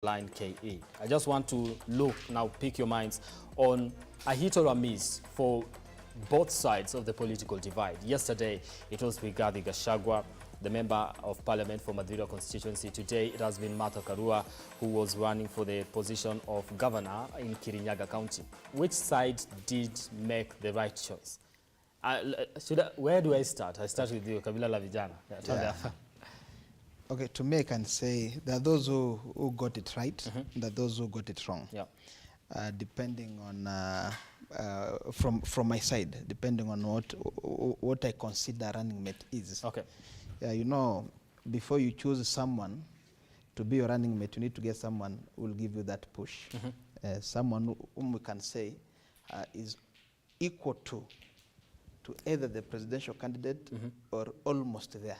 line KE. I just want to pick your minds on a hit or a miss for both sides of the political divide. Yesterday, it was Rigathi Gachagua, the member of parliament for Mathira constituency. Today, it has been Martha Karua, who was running for the position of governor in Kirinyaga County. Which side did make the right choice? Where do I start? I start with you, Kabila la Vijana. Yeah. Okay, to me, I can say there are those who got it right, there are those who got it wrong. Yeah. Depending on, from my side, depending on what I consider running mate is. Okay. You know, before you choose someone to be your running mate, you need to get someone who will give you that push. Someone whom we can say is equal to either the presidential candidate or almost there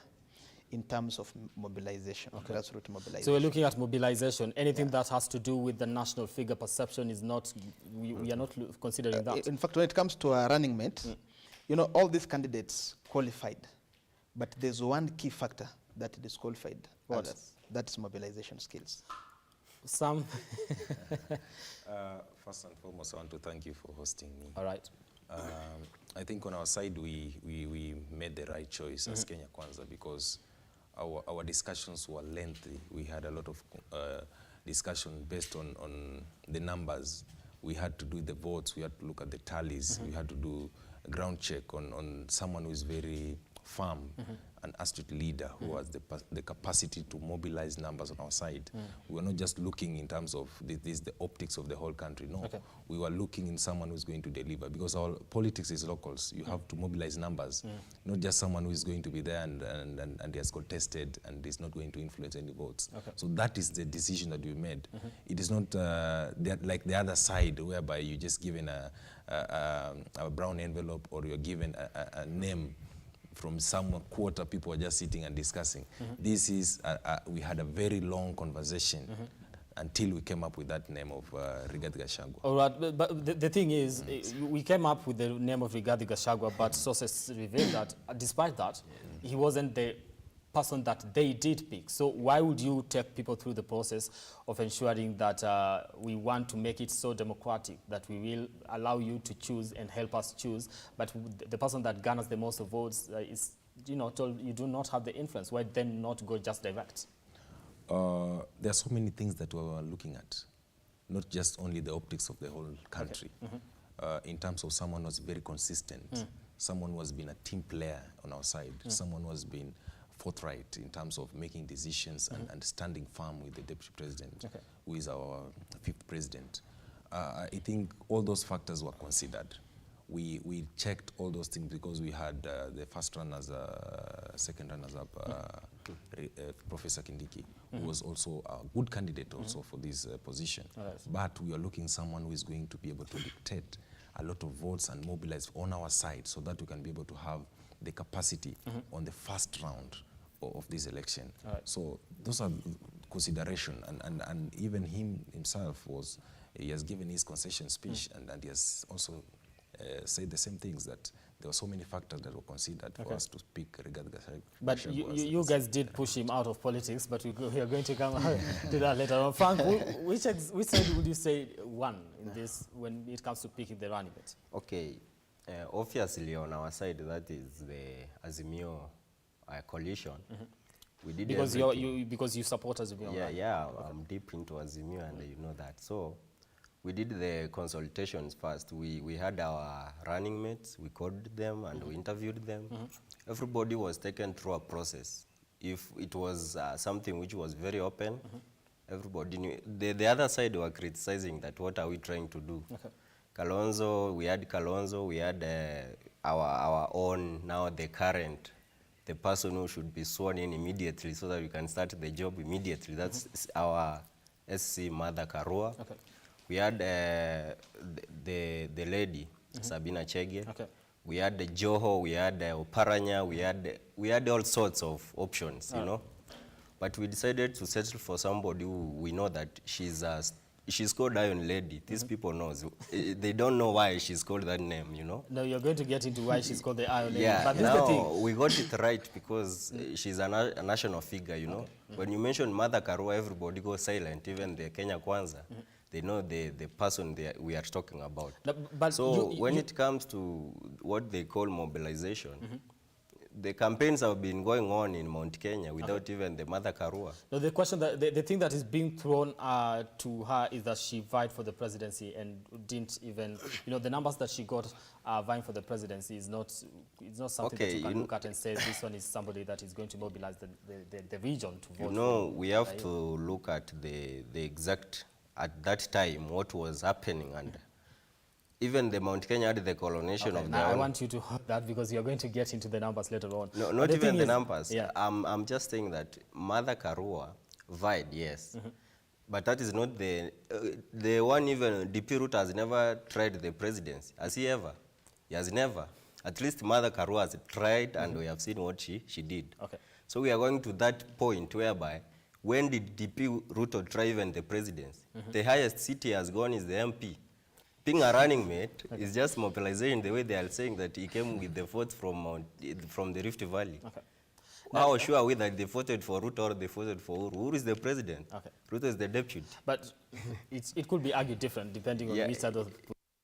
in terms of mobilization, grassroots mobilization. So we're looking at mobilization. Anything that has to do with the national figure perception is not, we are not considering that. In fact, when it comes to a running mate, you know, all these candidates qualified, but there's one key factor that disqualified others. That's mobilization skills. Some. First and foremost, I want to thank you for hosting me. All right. I think on our side, we made the right choice as Kenya Kwanza, because our discussions were lengthy. We had a lot of discussion based on the numbers. We had to do the votes. We had to look at the tallies. We had to do a ground check on someone who is very firm, an astute leader who has the capacity to mobilize numbers on our side. We were not just looking in terms of the optics of the whole country. No, we were looking in someone who's going to deliver, because our politics is locals. You have to mobilize numbers, not just someone who is going to be there and he has contested and is not going to influence any votes. So that is the decision that we made. It is not like the other side, whereby you're just given a brown envelope, or you're given a name from some quarter, people are just sitting and discussing. This is, we had a very long conversation until we came up with that name of Rigathi Gachagua. All right, but the thing is, we came up with the name of Rigathi Gachagua, but sources revealed that despite that, he wasn't the person that they did pick. So why would you take people through the process of ensuring that we want to make it so democratic that we will allow you to choose and help us choose, but the person that garners the most votes is, you know, told you do not have the influence? Why then not go just direct? There are so many things that we were looking at, not just only the optics of the whole country. In terms of someone who was very consistent, someone who has been a team player on our side, someone who has been forthright in terms of making decisions and standing firm with the deputy president, who is our 5th president. I think all those factors were considered. We checked all those things, because we had the first runners, second runners up, Professor Kindiki, who was also a good candidate also for this position. But we are looking someone who is going to be able to dictate a lot of votes and mobilize on our side, so that we can be able to have the capacity on the first round of this election. So those are consideration, and even himself he has given his concession speech, and he has also said the same things, that there were so many factors that were considered for us to pick Rigathi Gachagua. But you guys did push him out of politics, but we are going to come to that later on. Frank, which side would you say won in this when it comes to picking the running mate? Okay, obviously on our side, that is the Azimio coalition. We did because you support Azimio. Yeah, I'm deep into Azimio, and you know that. So we did the consultations first. We had our running mates, we called them and we interviewed them. Everybody was taken through a process. If it was something which was very open, everybody knew. The other side were criticizing that, what are we trying to do? Kalonzo, we had our own, now the current, the person who should be sworn in immediately so that we can start the job immediately. That's our SC Mother Karua. We had the lady, Sabina Chege. We had the Joho, we had Oparanya, we had all sorts of options, you know. But we decided to settle for somebody who we know that she's she's called Iron Lady. These people knows. They don't know why she's called that name, you know. No, you're going to get into why she's called the Iron Lady. Yeah, But this is the thing. we got it right because she's a national figure, you know. When you mention Mother Karua, everybody goes silent, even the Kenya Kwanza. They know the person we are talking about. No, but so when it comes to what they call mobilization, the campaigns have been going on in Mount Kenya without even the Mother Karua. No, the question that the thing that is being thrown to her is that she vied for the presidency and didn't even, you know, the numbers that she got vying for the presidency is not, it's not something that you can look at and say this one is somebody that is going to mobilize the region to vote. You know, we have to look at the exact, at that time, what was happening, and even the Mount Kenya had the coronation of now I want you to hold that because you're going to get into the numbers later on. No, not even the numbers. Yeah. I'm just saying that Mother Karua vied, yes. But that is not the one. Even DP Ruto has never tried the presidency. Has he ever? He has never. At least Mother Karua has tried, and we have seen what she did. Okay. So we are going to that point whereby, when did DP Ruto try even the presidency? The highest seat he has gone is the MP. Being a running mate is just mobilization, the way they are saying that he came with the votes from the Rift Valley. Okay. How sure are we that they voted for Ruto or they voted for Uhuru? Uhuru is the president. Okay. Ruto is the deputy. But it could be argued different depending on which side of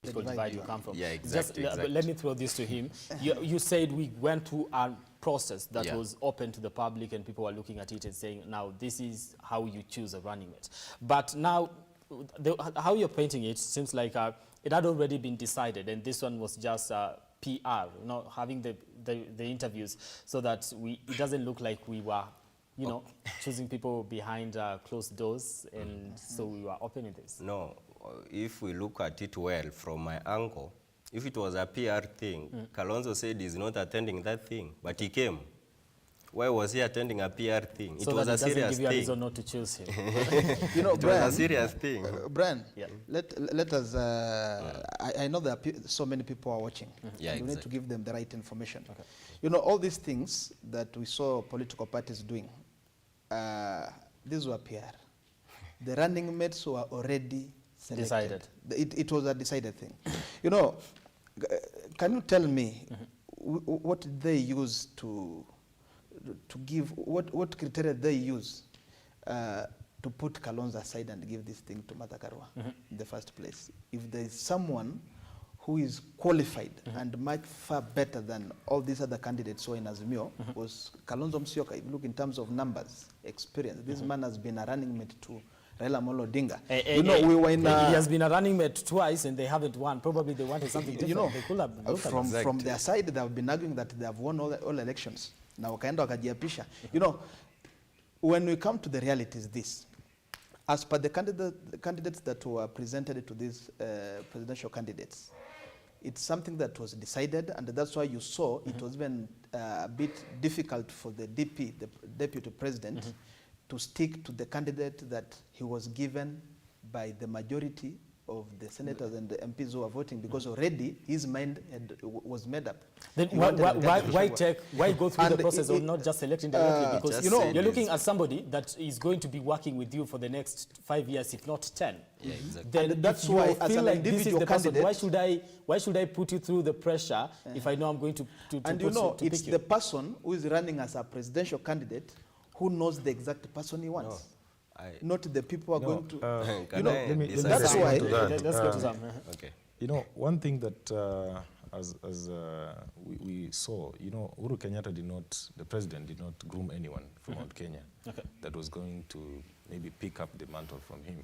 the political divide you come from. Yeah, exactly. But let me throw this to him. You said we went through a process that was open to the public and people were looking at it and saying, now this is how you choose a running mate. But now, how you're painting it seems like it had already been decided, and this one was just PR, you know, having the interviews so that it doesn't look like we were, you know, choosing people behind closed doors, and so we were opening this. No, if we look at it well from my angle, if it was a PR thing, Kalonzo said he's not attending that thing, but he came. Why was he attending a PR thing? So it was a serious thing. Doesn't give you a reason not to choose him. You know, it was a serious thing. Brian, let us, I know there are so many people are watching. Yeah, we need to give them the right information. Okay. You know, all these things that we saw political parties doing, these were PR. The running mates were already selected. Decided. It was a decided thing. You know, can you tell me what did they use to give, what criteria they use to put Kalonzo aside and give this thing to Martha Karua in the first place? If there is someone who is qualified and much far better than all these other candidates who are in Azimio, was Kalonzo Musyoka. If you look in terms of numbers, experience, this man has been a running mate to Raila Amolo Odinga. You know, we were in he has been a running mate twice and they haven't won. Probably they wanted something different. You know, they could have from their side, they have been arguing that they have won all elections. Now, wakaenda wakajiapisha. You know, when we come to the reality is this. As per the candidates that were presented to these presidential candidates, it's something that was decided, and that's why you saw it was even a bit difficult for the DP, the deputy president, to stick to the candidate that he was given by the majority of the senators and the MPs who are voting, because already his mind was made up. Then why go through the process of not just selecting directly? Because you know, you're looking at somebody that is going to be working with you for the next 5 years, if not 10. Yeah, exactly. Then that's why, as an individual candidate, why should I put you through the pressure if I know I'm going to and you know, it's the person who is running as a presidential candidate who knows the exact person he wants. No. Not the people who are going to, you know, that's why. Let's go to some. Okay. You know, one thing that as we saw, you know, Uhuru Kenyatta the president did not groom anyone from Mount Kenya that was going to maybe pick up the mantle from him.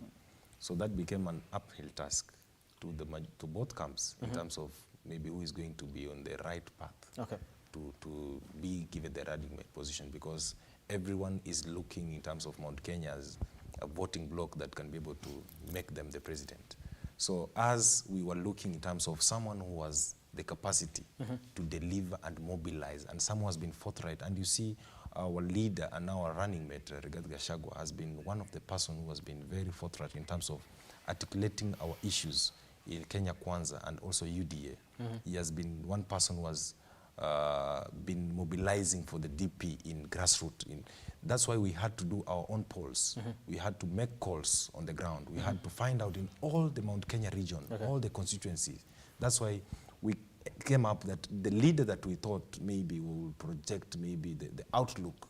So that became an uphill task to both camps in terms of maybe who is going to be on the right path to be given the running mate position, because everyone is looking in terms of Mount Kenya as a voting bloc that can be able to make them the president. So as we were looking in terms of someone who has the capacity to deliver and mobilize, and someone who has been forthright, and you see our leader and our running mate, Rigathi Gachagua, has been one of the person who has been very forthright in terms of articulating our issues in Kenya Kwanza and also UDA. He has been one person who has been mobilizing for the DP in grassroots. That's why we had to do our own polls. We had to make calls on the ground. We had to find out in all the Mount Kenya region, all the constituencies. That's why we came up that the leader that we thought maybe will project maybe the outlook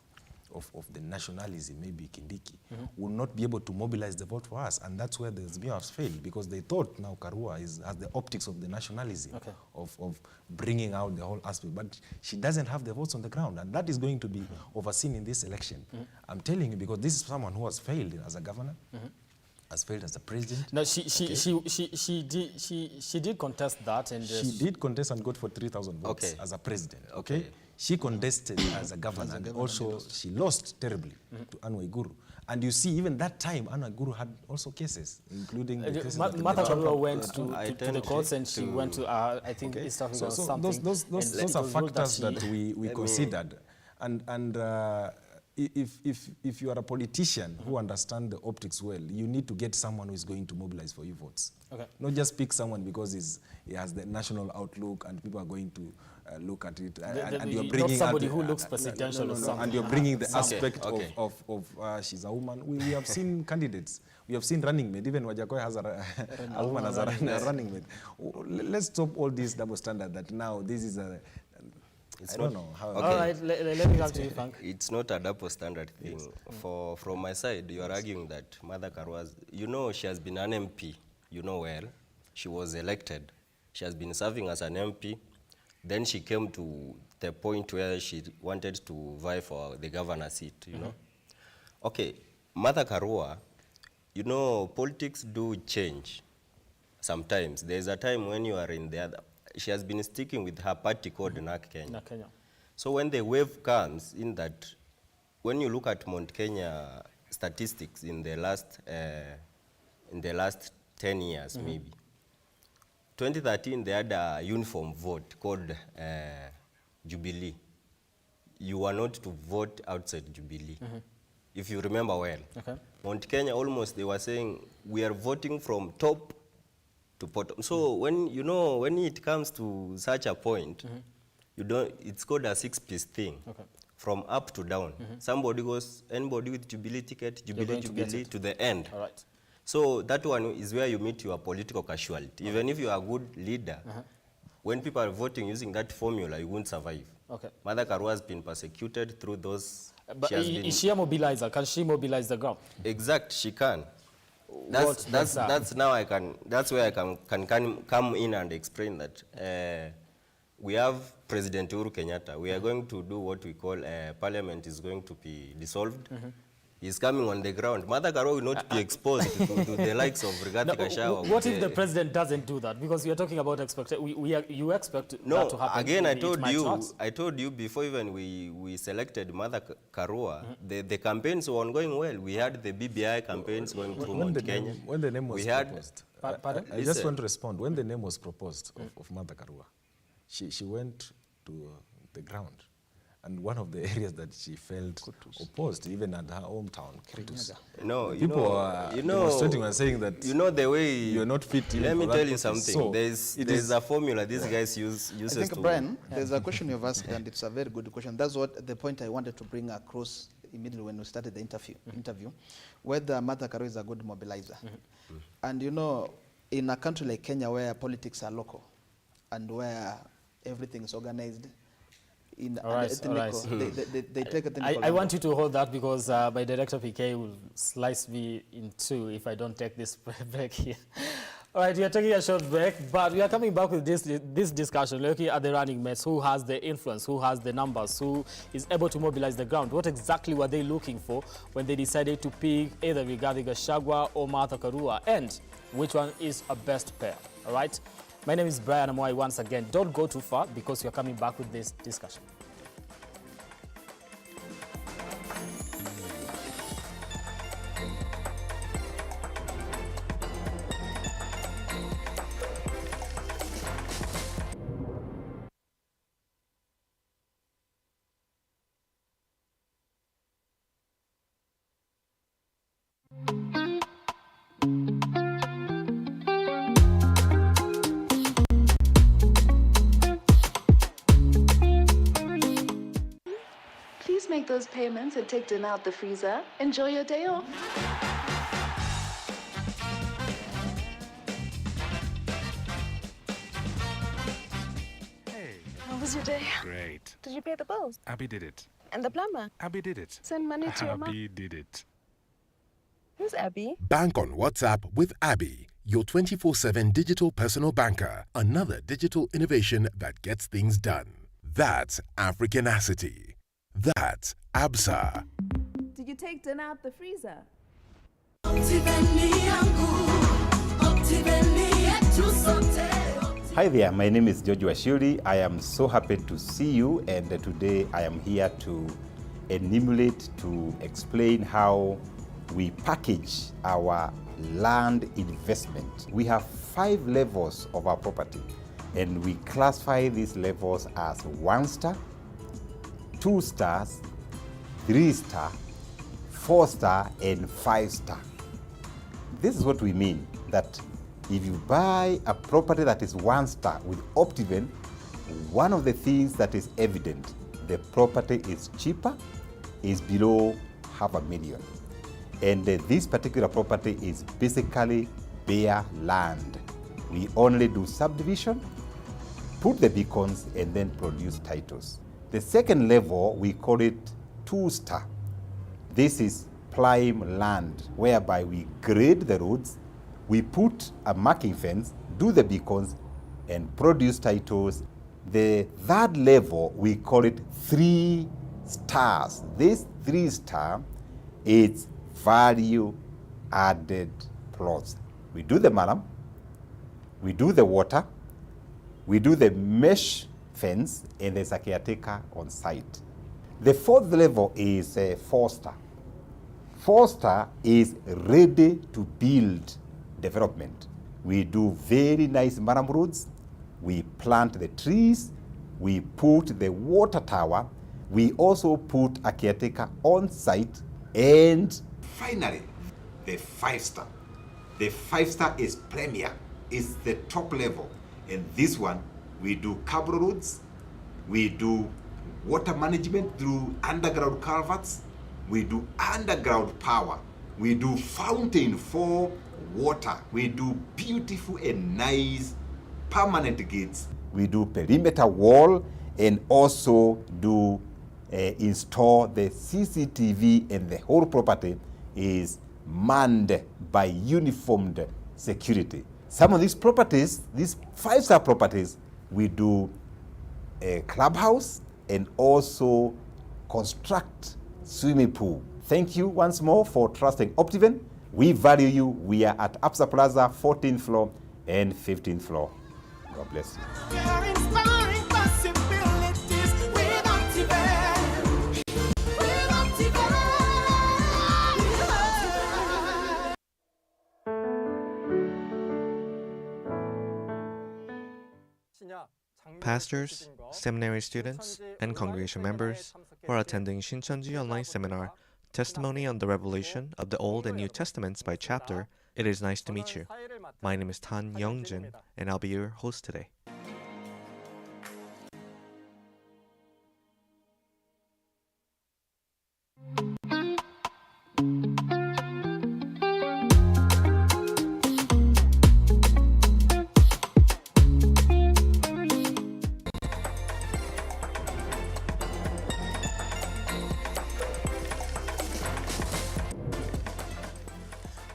of the nationalism, maybe Kindiki, will not be able to mobilize the vote for us. And that's where the Azimio has failed, because they thought now Karua has the optics of the nationalism, of bringing out the whole aspect. But she doesn't have the votes on the ground. And that is going to be overseen in this election. I'm telling you, because this is someone who has failed as a governor, has failed as a president. No, she did contest that, and she did contest and got for 3,000 votes as a president. Okay. She contested as a governor, and also she lost terribly to Anne Waiguru. And you see, even that time, Anne Waiguru had also cases, including the cases Martha Karua went to the courts, and she went to, I think, East Africa or something. Those are factors that we considered. And if you are a politician who understands the optics well, you need to get someone who is going to mobilize for you votes. Not just pick someone because he has the national outlook and people are going to look at it. And you're bringing not somebody who looks presidential or something. And you're bringing the aspect of she's a woman. We have seen candidates. We have seen running mate. Even Wajakoya has a woman as a running mate. Let's stop all this double standard that now this is a... I don't know how. All right, let me come to you, Frank. It's not a double standard thing. From my side, you are arguing that Martha Karua, she has been an MP, well. She was elected. She has been serving as an MP. Then she came to the point where she wanted to vie for the governor seat, know. Okay, Martha Karua, politics do change sometimes. There's a time when you are in the other. She has been sticking with her party called NAK Kenya. So when the wave comes in that, when you look at Mount Kenya statistics in the last 10 years, maybe, 2013 they had a uniform vote called Jubilee. You were not to vote outside Jubilee, if you remember well. Mount Kenya almost, they were saying, we are voting from top to bottom. So when it comes to such a point, it's called a six-piece thing. From up to down. Somebody goes, anybody with Jubilee ticket, Jubilee to the end. All right. So that one is where you meet your political casualty. Even if you are a good leader, when people are voting using that formula, you won't survive. Martha Karua has been persecuted through those. But is she a mobilizer? Can she mobilize the ground? Exact, she can. That's where I can come in and explain that. We have President Uhuru Kenyatta. We are going to do what we call parliament is going to be dissolved. He's coming on the ground. Martha Karua will not be exposed to the likes of Rigathi Gachagua. What if the president doesn't do that? Because you're talking about you expect that to happen. Again, I told you before even we selected Martha Karua, the campaigns were ongoing well. We had the BBI campaigns going through Mount Kenya. When the name was proposed, I just want to respond. When the name was proposed of Martha Karua, she went to the ground. And one of the areas that she felt opposed, even at her hometown, people are demonstrating and saying that the way you're not fit. Let me tell you something. So there's a formula these guys use. I think, Brian, there's a question you've asked, and it's a very good question. That's what the point I wanted to bring across immediately when we started the interview, whether Martha Karua is a good mobilizer. And in a country like Kenya, where politics are local and where everything is organized, they take I want you to hold that, because my director PK will slice me in two if I don't take this break here. All right, we are taking a short break, but we are coming back with this discussion, looking at the running mates, who has the influence, who has the numbers, who is able to mobilize the ground. What exactly were they looking for when they decided to pick either Rigathi Gachagua or Martha Karua, and which one is a best pair? All right. My name is Brian Amoy once again. Don't go too far, because you're coming back with this discussion. make those payments and take dinner out the freezer, enjoy your day off. Hey. How was your day? Great. Did you pay the bills? Abby did it. And the plumber? Abby did it. Send money to your mom? Abby did it. Who's Abby? Bank on WhatsApp with Abby, your 24/7 digital personal banker. Another digital innovation that gets things done. That's Africanacity. That's ABSA. Did you take dinner out the freezer? Hi there, my name is George Washuri. I am so happy to see you, and today I am here to enumerate, to explain how we package our land investment. We have 5 levels of our property, and we classify these levels as 1 star, 2 stars, 3 star, 4 star, and 5 star. This is what we mean, that if you buy a property that is 1 star with Optiven, one of the things that is evident, the property is cheaper, is below $500,000. And this particular property is basically bare land. We only do subdivision, put the beacons, and then produce titles. The second level, we call it 2 star. This is prime land, whereby we grade the roads, we put a marking fence, do the beacons, and produce titles. The third level, we call it 3 stars. This 3 star is value added plots. We do the malam, we do the water, we do the mesh fence, and there's a caretaker on site. The fourth level is 4 star. 4 star is ready to build development. We do very nice maram roads, we plant the trees, we put the water tower, we also put a caretaker on site, and finally, the 5 star. The 5 star is premier, is the top level, and this one, we do cable roads, we do water management through underground culverts, we do underground power, we do fountain for water, we do beautiful and nice permanent gates, we do perimeter wall, and also do install the CCTV, and the whole property is manned by uniformed security. Some of these properties, these 5-star properties, we do a clubhouse and also construct swimming pool. Thank you once more for trusting Optiven. We value you. We are at ABSA Plaza, 14th floor and 15th floor. God bless you. Pastors, seminary students, and congregation members who are attending Shincheonji online seminar, Testimony on the Revelation of the Old and New Testaments by Chapter, it is nice to meet you. My name is Tan Youngjin, and I'll be your host today.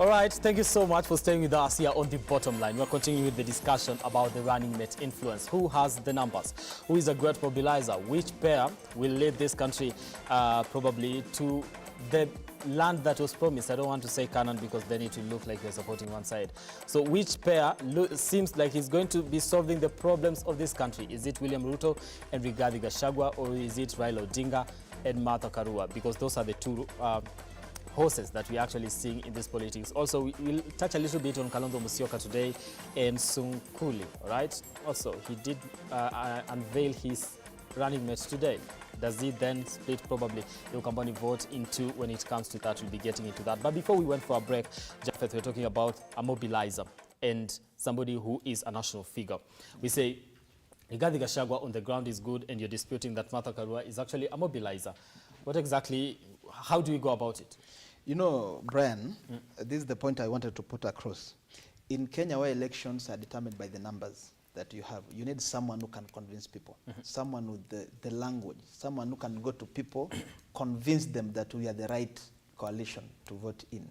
All right, thank you so much for staying with us here on The Bottom Line. We're continuing with the discussion about the running mate influence. Who has the numbers? Who is a great mobilizer? Which pair will lead this country probably to the land that was promised? I don't want to say Canaan because then it will look like we're supporting one side. So which pair seems like is going to be solving the problems of this country? Is it William Ruto and Rigathi Gachagua, or is it Raila Odinga and Martha Karua? Because those are the two horses that we're actually seeing in this politics. Also, we'll touch a little bit on Kalonzo Musyoka today and Sunkuli, all right? Also, he did unveil his running mate today. Does he then split probably the Ukambani vote into, when it comes to that, we'll be getting into that. But before we went for a break, Japheth, we're talking about a mobilizer and somebody who is a national figure. We say, Rigathi Gachagua on the ground is good, and you're disputing that Martha Karua is actually a mobilizer. What exactly, how do we go about it? You know, Brian, this is the point I wanted to put across. In Kenya, where elections are determined by the numbers that you have, you need someone who can convince people, someone with the language, someone who can go to people, convince them that we are the right coalition to vote in.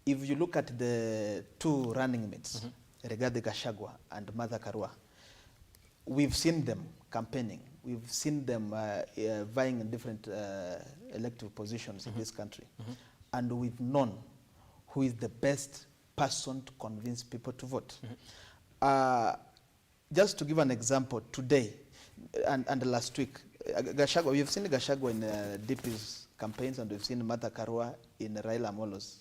If you look at the two running mates, Rigathi Gachagua and Martha Karua, we've seen them campaigning. We've seen them vying in different elective positions in this country. And we've known who is the best person to convince people to vote. Just to give an example, today and last week, Gachagua, we've seen Gachagua in DP's campaigns, and we've seen Martha Karua in Raila Amolo's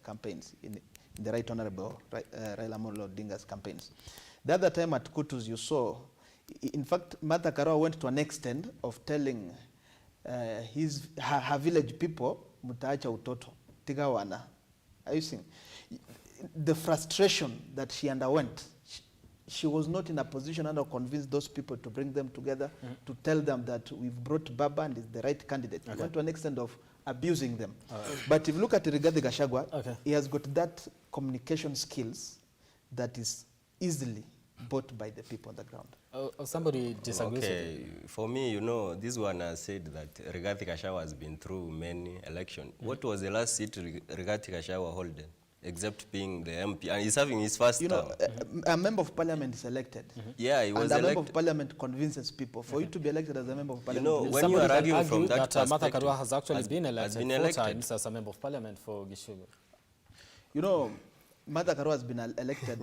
campaigns, in the Right Honorable Raila Amolo Odinga's campaigns. The other time at Kutus, you saw, in fact, Martha Karua went to an extent of telling her village people, mutaacha utoto, tigawana. Are you seeing? The frustration that she underwent, she was not in a position to convince those people to bring them together, to tell them that we've brought Baba and is the right candidate. He went to an extent of abusing them. But if you look at Rigathi Gachagua, he has got that communication skills that is easily bought by the people on the ground. Somebody disagrees with you. For me, you know, this one has said that Rigathi Gachagua has been through many elections. What was the last seat Rigathi Gachagua holding? Except being the MP, and he's having his first term. A member of parliament is elected. Yeah, he was and elected. a member of parliament convinces people. For you to be elected as a member of parliament, you know, when you are arguing from that perspective, Martha Karua has actually been elected 4 times as a member of parliament for Gishugu. You know, Martha Karua has been elected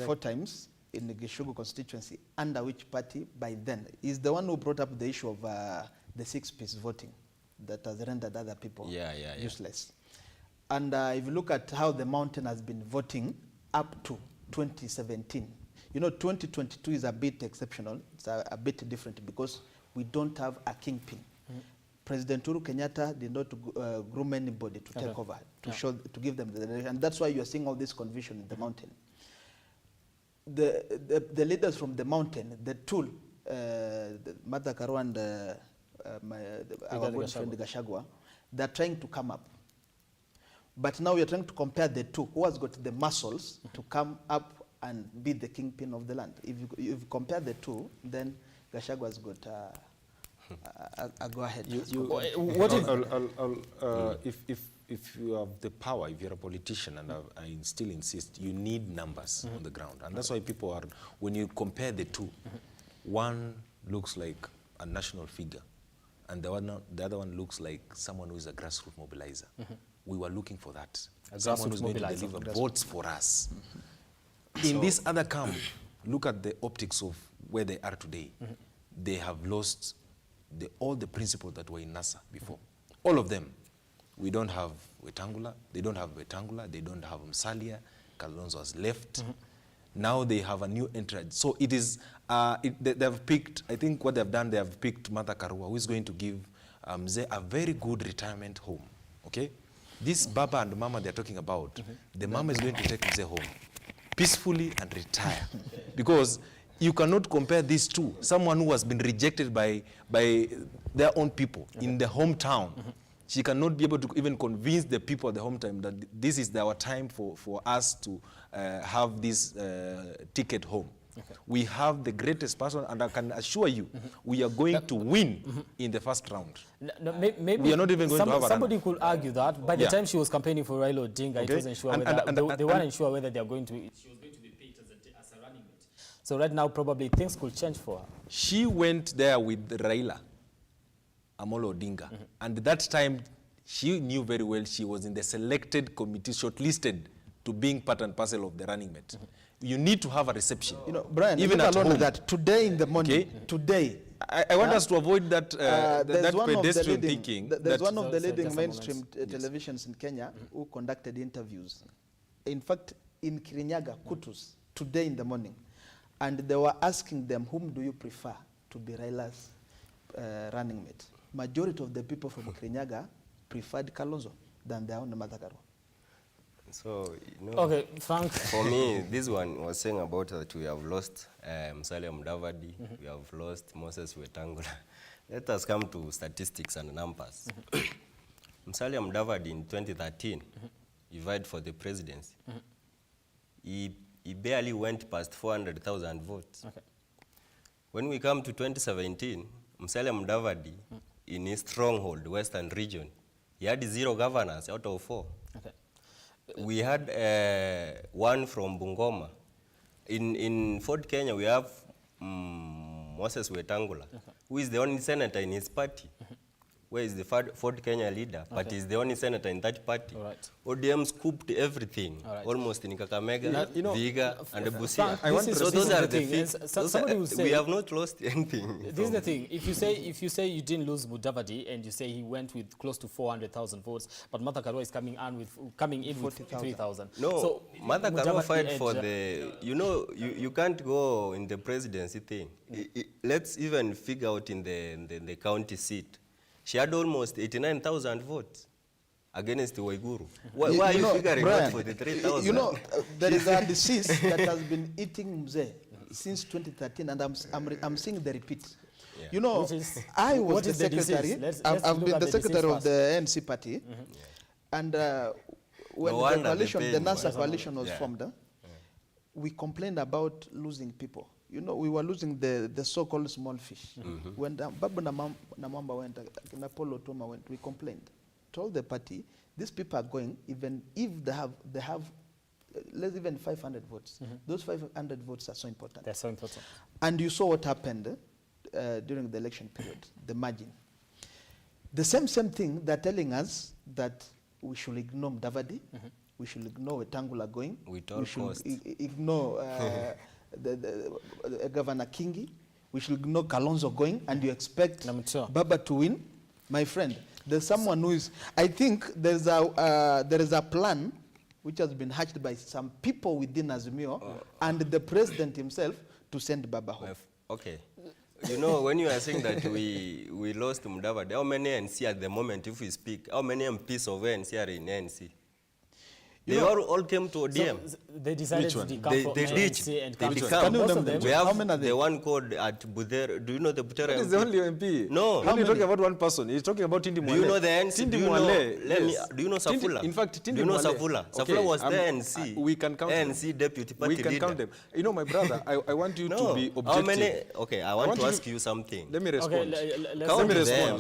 4 times in the Gishugu constituency. Under which party? By then, is the one who brought up the issue of the 6-piece voting that has rendered other people useless. And if you look at how the mountain has been voting up to 2017, you know, 2022 is a bit exceptional. It's a bit different because we don't have a kingpin. President Uhuru Kenyatta did not groom anybody to take over, to give them the direction. And that's why you are seeing all this confusion in the mountain. The leaders from the mountain, the tool, Martha Karua and our good friend Gachagua, they're trying to come up. But now we are trying to compare the two. Who has got the muscles to come up and be the kingpin of the land? If you compare the two, then Gachagua has got a go-ahead. If you have the power, if you're a politician, and I still insist, you need numbers on the ground. And that's why people are, when you compare the two, one looks like a national figure, and the other one looks like someone who is a grassroots mobilizer. We were looking for that. Someone who's going to deliver votes for us. In this other camp, look at the optics of where they are today. They have lost all the principles that were in NASA before. All of them. We don't have Wetangula. They don't have Wetangula. They don't have Musalia. Kalonzo has left. Now they have a new entrant. So it is, they have picked, I think what they have done, they have picked Martha Karua, who is going to give Mzee a very good retirement home. Okay? This Baba and Mama they're talking about, the Mama is going to take Mzee home peacefully and retire. Because you cannot compare these two. Someone who has been rejected by their own people in the hometown. She cannot be able to even convince the people at the hometown that this is our time for us to have this ticket home. We have the greatest person, and I can assure you, we are going to win in the first round. Maybe we are not even going to have a somebody could argue that by the time she was campaigning for Raila Odinga, it wasn't sure whether they weren't sure whether they are going to. She was going to be picked as a running mate. So right now, probably things could change for her. She went there with Raila Amolo Odinga, and at that time, she knew very well she was in the selected committee, shortlisted to being part and parcel of the running mate. You need to have a reception. You know, Brian, even at home. That today in the morning, today. I want us to avoid that, that pedestrian thinking. There's one of the leading mainstream televisions in Kenya who conducted interviews. In fact, in Kirinyaga, Kutus, today in the morning. And they were asking them, whom do you prefer to be Raila's running mate? Majority of the people from Kirinyaga preferred Kalonzo than their own Martha Karua. So, you know, okay, Frank. For me, this one was saying about that we have lost Musalia Mudavadi, we have lost Moses Wetangula. Let us come to statistics and numbers. Musalia Mudavadi in 2013, he vied for the presidency. He barely went past 400,000 votes. Okay. When we come to 2017, Musalia Mudavadi, in his stronghold, Western region, he had 0 governors out of 4. Okay. We had one from Bungoma. In Fort Kenya, we have Moses Wetangula, who is the only senator in his party. Where is the Fort Kenya leader, but he's the only senator in that party. Right. ODM scooped everything, almost in Kakamega, Vihiga, and Busia. So those are the things. Somebody will say, we have not lost anything. This is the thing. If you say you didn't lose Mudavadi and you say he went with close to 400,000 votes, but Martha Karua is coming in with 3,000. No, so Martha Karua fight for the. You can't go in the presidency thing. Let's even figure out in the county seat. She had almost 89,000 votes against Waiguru. Why are you figuring Brian, out for the 3,000? You know, there is a disease that has been eating Mzee since 2013, and I'm seeing the repeat. Yeah. You know, I was the secretary. I've been the secretary of the ANC party, and when the coalition, the NASA coalition was formed, we complained about losing people. You know, we were losing the so-called small fish. When Babu Namamba went, Napolo Toma went, we complained. Told the party, these people are going, even if they have less even 500 votes. Those 500 votes are so important. They're so important. And you saw what happened during the election period, the margin. The same thing, they're telling us that we should ignore Mudavadi, we should ignore Wetangula going, we should ignore the Governor Kingi, we should ignore Kalonzo going, and you expect Baba to win. My friend, there's someone who is, I think there is a plan which has been hatched by some people within Azimio and the president himself to send Baba home. Okay. You know, when you are saying that we lost Mudavadi, how many ANC at the moment, if we speak, how many MPs of ANC are in ANC? They all came to ODM. So they decided to decamp from ANC and come to decamp. We have the one called at Budera. Do you know the Budera? That is the only MP. No. How many talking about one person? He's talking about Tindi Mwale. Do you know the NC? Tindi Mwale. Do you know Safula? In fact, Tindi Do you know Mwale. Safula? Okay, Safula was the NC. We can count NC them. deputy party leader. We can count them. You know, my brother, I want you to be objective. How many? Okay, I want to ask you something. Let me respond. Okay,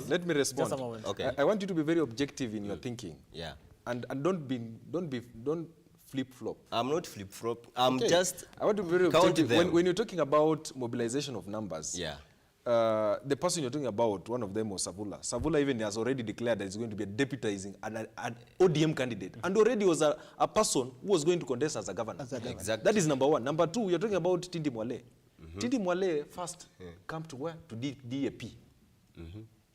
let me respond. Just a moment. Okay. I want you to be very objective in your thinking. Yeah. And don't flip-flop. I'm not flip-flop. I'm just I want to be very objective. When you're talking about mobilization of numbers, the person you're talking about, one of them was Savula. Savula even has already declared that he's going to be deputizing an ODM candidate. And already was a person who was going to contest as a governor. Exactly. That is number one. Number two, you're talking about Tindi Mwale. Tindi Mwale first come to where? To DAP.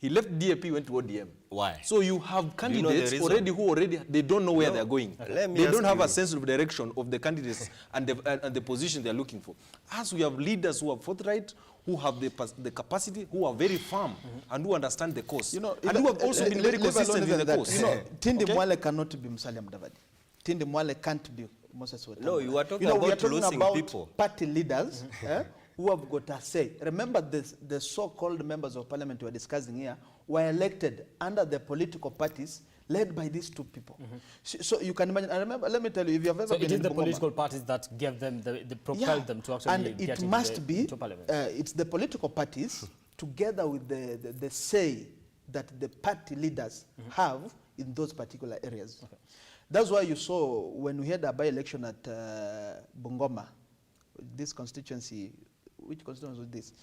He left DAP, went to ODM. Why? So you have candidates already they don't know where they're going. They don't have a sense of direction of the candidates and the position they're looking for. As we have leaders who are forthright, who have the capacity, who are very firm, and who understand the cause. You know, and who have also been very consistent in the cause. You know, Tindi Mwale cannot be Musalia Mudavadi. Tindi Mwale can't be Moses Wetangula. No, you are talking about losing people. Party leaders who have got a say. Remember, the so-called members of parliament we are discussing here were elected under the political parties led by these two people. So you can imagine, and remember, let me tell you, if you have ever been in Bungoma. So it is the political parties that gave them, propelled them to actually get into parliament. It's the political parties together with the say that the party leaders have in those particular areas. Okay. That's why you saw when we had a by-election at Bungoma, this constituency, which constituency was this?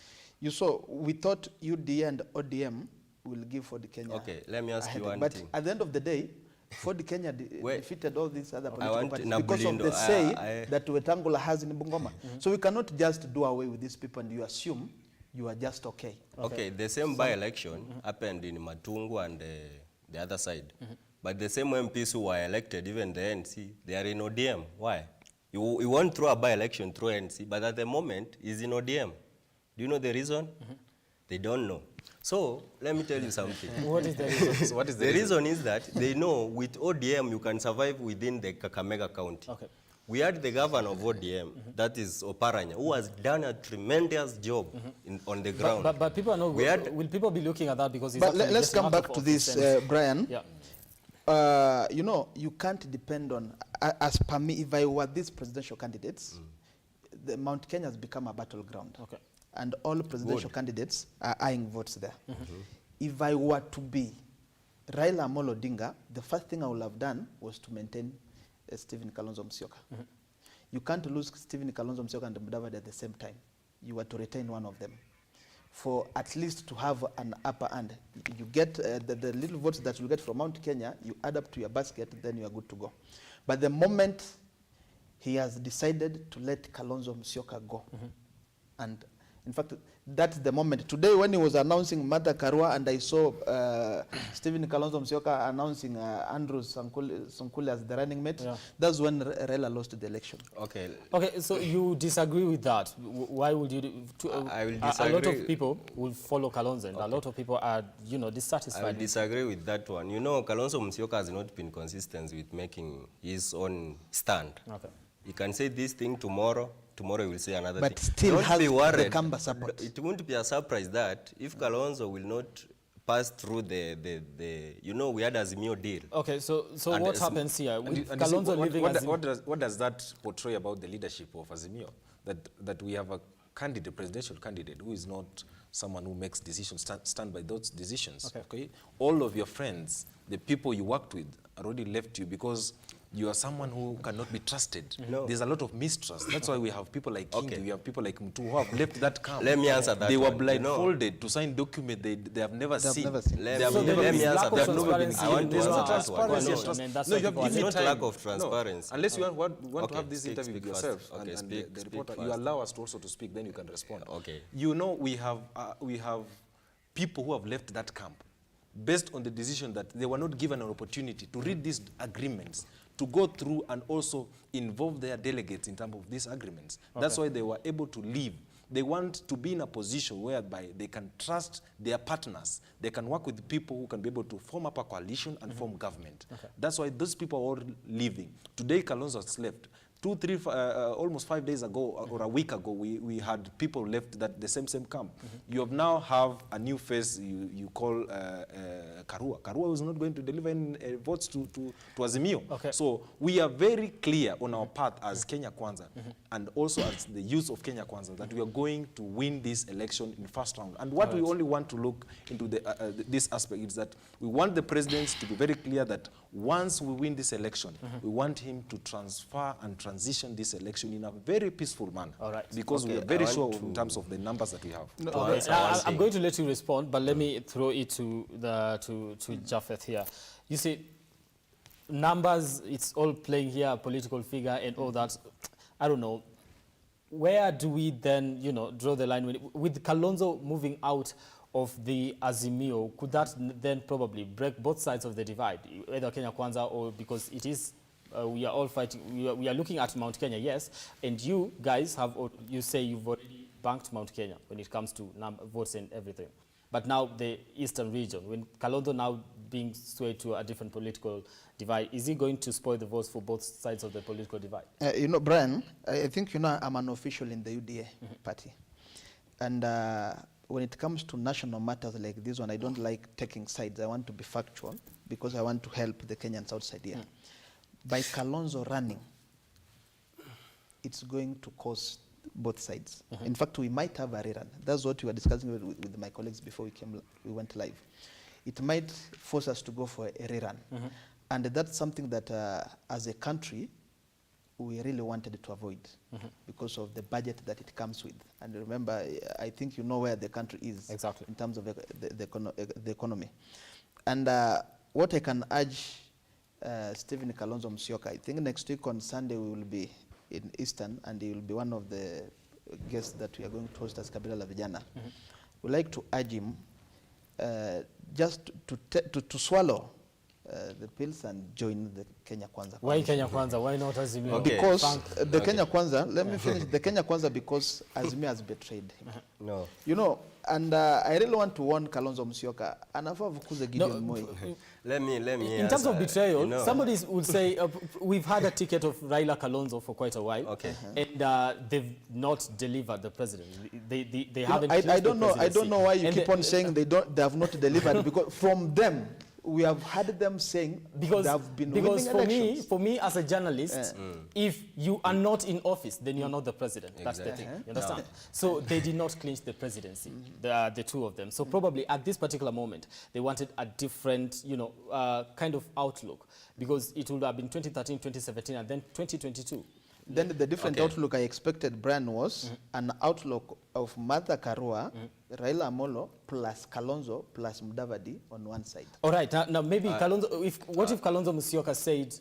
You saw, we thought UDA and ODM will give Ford Kenya. Okay, let me ask you one thing. But at the end of the day, Ford Kenya defeated all these other political parties because of the say that Wetangula has in Bungoma. So we cannot just do away with these people and you assume you are just okay. Okay, the same by-election happened in Matungu and the other side. But the same MPs who were elected, even the NC, they are in ODM. Why? You went through a by-election through NC, but at the moment, he's in ODM. Do you know the reason? They don't know. So, let me tell you something. What is the reason? The reason is that they know with ODM you can survive within the Kakamega County. Okay. We had the governor of ODM, that is Oparanya, who has done a tremendous job on the ground. But people are not, will people be looking at that because it's But let's come back to this, Brian. Yeah. You know, you can't depend on, as per me, if I were these presidential candidates, the Mount Kenya has become a battleground. Okay. And all presidential candidates are eyeing votes there. If I were to be Raila Amolo Odinga, the first thing I would have done was to maintain Stephen Kalonzo Musyoka. You can't lose Stephen Kalonzo Musyoka and Mudavadi at the same time. You were to retain one of them. For at least to have an upper hand. You get the little votes that you get from Mount Kenya, you add up to your basket, then you are good to go. But the moment he has decided to let Kalonzo Musyoka go, and in fact, that's the moment. Today, when he was announcing Martha Karua, and I saw Stephen Kalonzo Musyoka announcing Andrew Sonkule as the running mate, that's when Raila lost the election. Okay. Okay, so you disagree with that. Why would you? I will disagree. A lot of people will follow Kalonzo, and a lot of people are, you know, dissatisfied. I will disagree with that one. You know, Kalonzo Musyoka has not been consistent with making his own stand. Okay. You can say this thing tomorrow. Tomorrow you will say another but thing. Still don't be worried. The Kamba support. It won't be a surprise that if Kalonzo will not pass through the you know, we had Azimio deal. Okay, so what happens here? With Kalonzo leaving what does that portray about the leadership of Azimio? That we have a candidate, presidential candidate, who is not someone who makes decisions, stand by those decisions. Okay. All of your friends, the people you worked with, already left you because you are someone who cannot be trusted. No. There's a lot of mistrust. That's why we have people like Kingi, we have people like Mtu who have left that camp. Let me answer that. They were blindfolded to sign document they have never seen. Let me answer that. I want to answer that. No, you have given me time. Lack of transparency. No. Unless you want to have this interview with yourself and the reporter, you allow us to also to speak, then you can respond. Okay. You know, we have people who have left that camp based on the decision that they were not given an opportunity to read these agreements, to go through and also involve their delegates in terms of these agreements. Okay. That's why they were able to leave. They want to be in a position whereby they can trust their partners. They can work with people who can be able to form up a coalition and form government. Okay. That's why those people are all leaving. Today, Kalonzo has left. Almost 5 days ago or a week ago, we had people left the same camp. You have now have a new face you call Karua. Karua is not going to deliver any votes to Azimio. Okay. So we are very clear on our path as Kenya Kwanza and also as the youth of Kenya Kwanza that we are going to win this election in first round. And what we only want to look into this aspect is that we want the president to be very clear that once we win this election, we want him to transfer and transition this election in a very peaceful manner. All right. Because we are very sure in terms of the numbers that we have. No, I'm going to let you respond, but let me throw it to Japheth here. You see, numbers, it's all playing here, a political figure and all that. I don't know. Where do we then, you know, draw the line? With Kalonzo moving out of the Azimio, could that then probably break both sides of the divide, either Kenya Kwanza or because it is, we are all fighting, we are looking at Mount Kenya, yes, and you guys have, you say you've already banked Mount Kenya when it comes to votes and everything. But now the eastern region, when Kalonzo now being swayed to a different political divide, is he going to spoil the votes for both sides of the political divide? You know, Brian, I think, you know, I'm an official in the UDA party. And when it comes to national matters like this one, I don't like taking sides. I want to be factual because I want to help the Kenyans outside here. By Kalonzo running, it's going to cause both sides. In fact, we might have a rerun. That's what we were discussing with my colleagues before we went live. It might force us to go for a rerun. And that's something that, as a country, we really wanted to avoid because of the budget that it comes with. And remember, I think you know where the country is in terms of the economy. And what I can urge Stephen Kalonzo Musyoka, I think next week on Sunday we will be in Eastern and he will be one of the guests that we are going to host as Kabila la Vijana. We'd like to urge him just to swallow the pills and join the Kenya Kwanza. Why Kenya Kwanza? Why not Azimio? Okay. Because the Kenya Kwanza, let me finish. The Kenya Kwanza because Azimio has betrayed him. No. You know, and I really want to warn Kalonzo Musyoka. Anafaa vukuze Gideon Moi. Let me in terms of betrayal, you know, somebody would say, we've had a ticket of Raila Kalonzo for quite a while. Okay. And they've not delivered the president. They haven't. I don't know why you keep on saying they have not delivered, because from them, we have heard them saying they have been winning elections. For me as a journalist, if you are not in office, then you're not the president. That's the thing. You understand? So they did not clinch the presidency, the two of them. So probably at this particular moment, they wanted a different, kind of outlook, because it would have been 2013, 2017, and then 2022. Then the different outlook I expected, Brian, was an outlook of Martha Karua, Raila Amolo, plus Kalonzo, plus Mudavadi on one side. All right, now maybe Kalonzo, what if Kalonzo Musyoka said,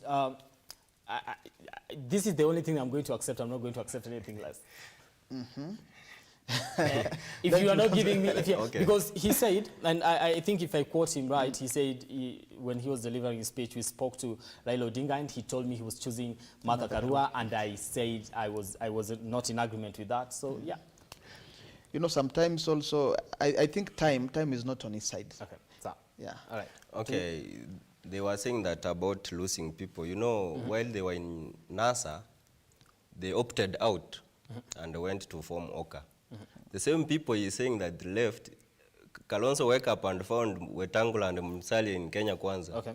this is the only thing I'm going to accept, I'm not going to accept anything less? If you are not giving me, because he said, and I think if I quote him right, he said when he was delivering his speech, we spoke to Raila Odinga, and he told me he was choosing Martha Karua, and I said I was not in agreement with that. So yeah. You know, sometimes also I think time is not on his side. Okay. So yeah. All right. Okay. They were saying that about losing people. You know, while they were in NASA, they opted out and went to form Oka. The same people he's saying that left, Kalonzo woke up and found Wetangula and Musalia in Kenya Kwanza. Okay.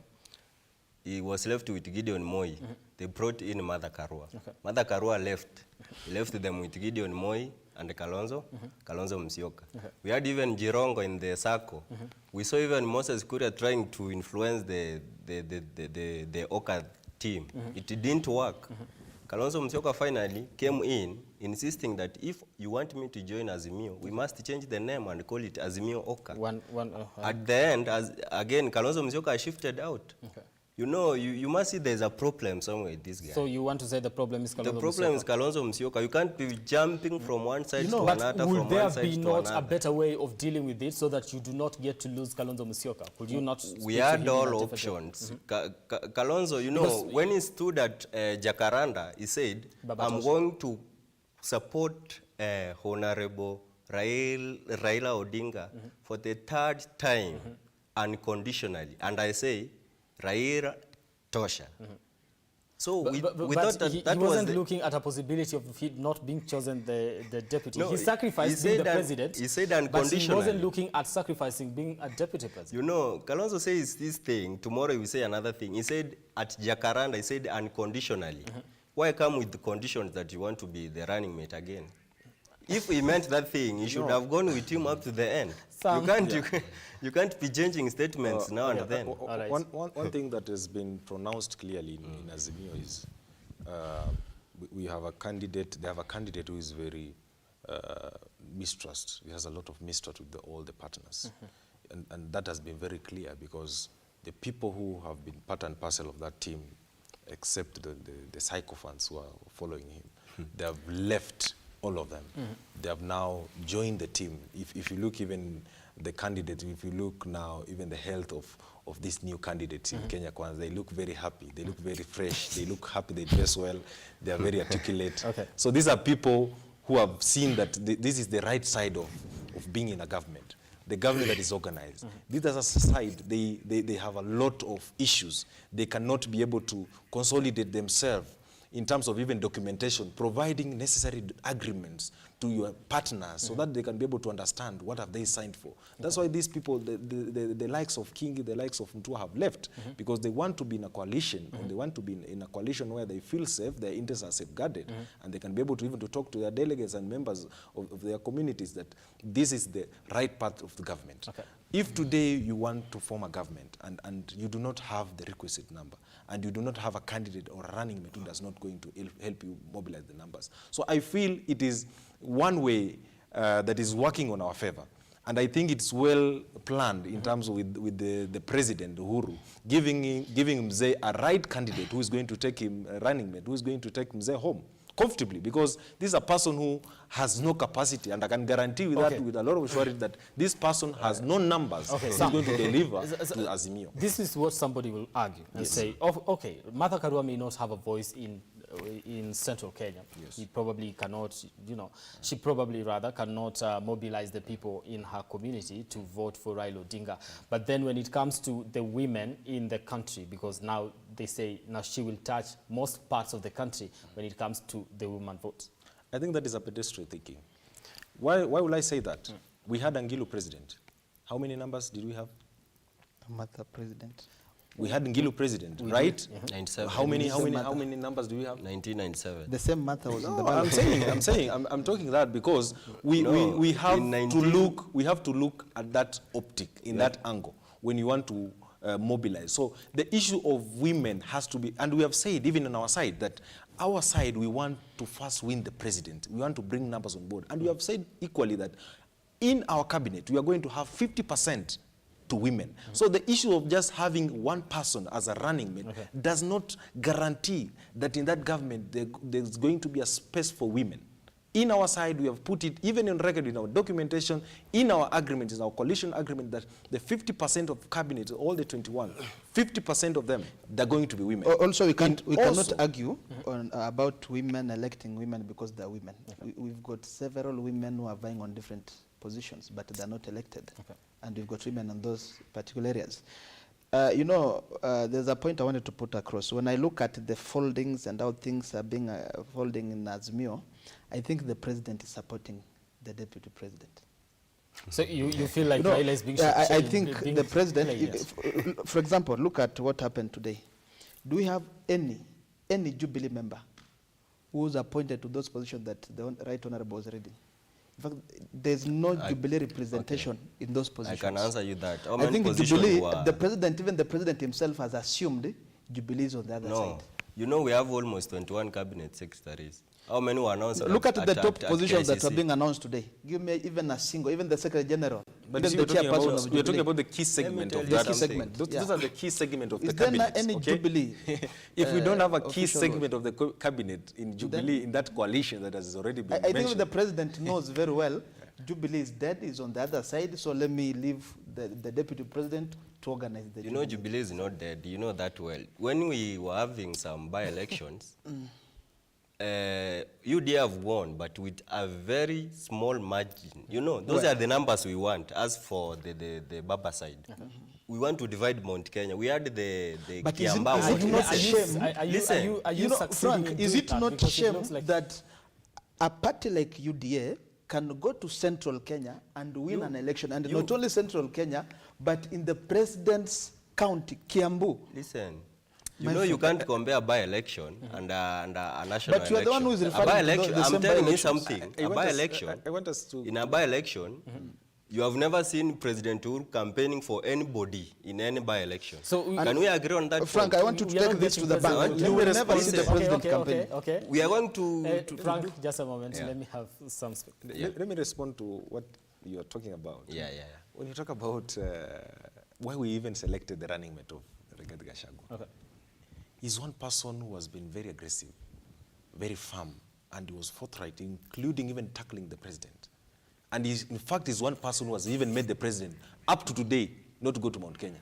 He was left with Gideon Moi. They brought in Martha Karua. Martha Karua left. He left them with Gideon Moi and Kalonzo, Kalonzo Musyoka. We had even Jirongo in the circle. We saw even Moses Kuria trying to influence the Oka team. It didn't work. Kalonzo Musyoka finally came in, insisting that if you want me to join Azimio, we must change the name and call it Azimio Oka. At the end, again, Kalonzo Musyoka shifted out. Okay. You know, you must see there's a problem somewhere with this guy. So you want to say the problem is Kalonzo Musyoka? The problem is Kalonzo Musyoka. You can't be jumping from one side to another, would there be not a better way of dealing with it so that you do not get to lose Kalonzo Musyoka? Could you not? We had all options. Kalonzo, you know, when he stood at Jacaranda, he said, I'm going to support Honorable Raila Odinga for the third time unconditionally. And I say, Raila Tosha. So we thought that he wasn't looking at a possibility of he not being chosen the deputy. No, he sacrificed being the president. He said unconditionally. But he wasn't looking at sacrificing being a deputy president. You know, Kalonzo says this thing, tomorrow he will say another thing. He said at Jacaranda, he said unconditionally. Why come with the conditions that you want to be the running mate again? If he meant that thing, he should have gone with him up to the end. You can't be changing statements now and then. One thing that has been pronounced clearly in Azimio is we have a candidate. They have a candidate who is very mistrust. He has a lot of mistrust with all the partners, and that has been very clear because the people who have been part and parcel of that team, except the sycophants who are following him, they have left. All of them. They have now joined the team. If you look even the candidate, if you look now even the health of these new candidates in Kenya Kwanza, they look very happy. They look very fresh. They look happy. They dress well. They are very articulate. So these are people who have seen that this is the right side of being in a government. The government that is organized. This as a side, they have a lot of issues. They cannot be able to consolidate themselves in terms of even documentation, providing necessary agreements to your partners so that they can be able to understand what have they signed for. That's why these people, the likes of Kingi, the likes of Mutua have left, because they want to be in a coalition, and they want to be in a coalition where they feel safe, their interests are safeguarded, and they can be able to even to talk to their delegates and members of their communities that this is the right path of the government. If today you want to form a government and you do not have the requisite number, and you do not have a candidate or a running mate who does not going to help you mobilize the numbers. So I feel it is one way that is working on our favor. And I think it's well planned in terms of with the president, Uhuru, giving Mzee a right candidate who is going to take him, running mate, who is going to take Mzee home comfortably, because this is a person who has no capacity, and I can guarantee you that with a lot of assurance that this person has no numbers he's going to deliver to Azimio. This is what somebody will argue and say, okay, Martha Karua may not have a voice in central Kenya. Yes. He probably cannot, she probably rather cannot mobilize the people in her community to vote for Raila Odinga. But then when it comes to the women in the country, because now they say now she will touch most parts of the country when it comes to the woman vote. I think that is a pedestrian thinking. Why will I say that? We had Angilu president. How many numbers did we have? Martha president. We had Ngilu president, right? 97. How many numbers do we have? 1997. The same Martha was in the ballot. I'm talking that because we have to look at that optic, in that angle, when you want to mobilize. So the issue of women has to be, and we have said even on our side that our side, we want to first win the president. We want to bring numbers on board. And we have said equally that in our cabinet, we are going to have 50% to women. So the issue of just having one person as a running mate does not guarantee that in that government there's going to be a space for women. In our side, we have put it even in record in our documentation, in our agreement, in our coalition agreement, that the 50% of cabinet, all the 21, 50% of them, they're going to be women. Also, we cannot argue about women electing women because they're women. We've got several women who are vying on different positions, but they're not elected. And we've got women in those particular areas. There's a point I wanted to put across. When I look at the foldings and how things are being folding in Azimio, I think the president is supporting the deputy president. So you feel like Raila is being I think the president, for example, look at what happened today. Do we have any Jubilee member who was appointed to those positions that the Right Honorable was reading? In fact, there's no Jubilee representation in those positions. I can answer you that. I think Jubilee, even the president himself has assumed Jubilee is on the other side. You know, we have almost 21 cabinet secretaries. How many were announced? Look at the top positions that are being announced today. Give me even a single, even the Secretary General. But we're talking about the key segment of that. Those are the key segment of the cabinet. Is there any Jubilee? If we don't have a key segment of the cabinet in Jubilee, in that coalition that has already been mentioned. I think the president knows very well Jubilee is dead, is on the other side, so let me leave the deputy president to organize the Jubilee. You know, Jubilee is not dead. You know that well. When we were having some by-elections, UDA have won, but with a very small margin. You know, those are the numbers we want. As for the Baba side, we want to divide Mount Kenya. We had the Kiambaa. Are you Frank, is it not shame that a party like UDA can go to central Kenya and win an election, and not only central Kenya, but in the president's county, Kiambu? Listen. You know, you can't compare a by-election and a national election. But you are the one who is referring to the I'm telling you something. I want us to... In a by-election, you have never seen President Uhuru campaigning for anybody in any by-election. So can we agree on that? Frank, I want you to take this to the bank. You will never see the president campaign. Okay. We are going to... Frank, just a moment. Let me have some... Let me respond to what you are talking about. Yeah. When you talk about why we even selected the running mate of Rigathi Gachagua. He's one person who has been very aggressive, very firm, and he was forthright, including even tackling the president. And in fact, he's one person who has even made the president, up to today, not to go to Mount Kenya.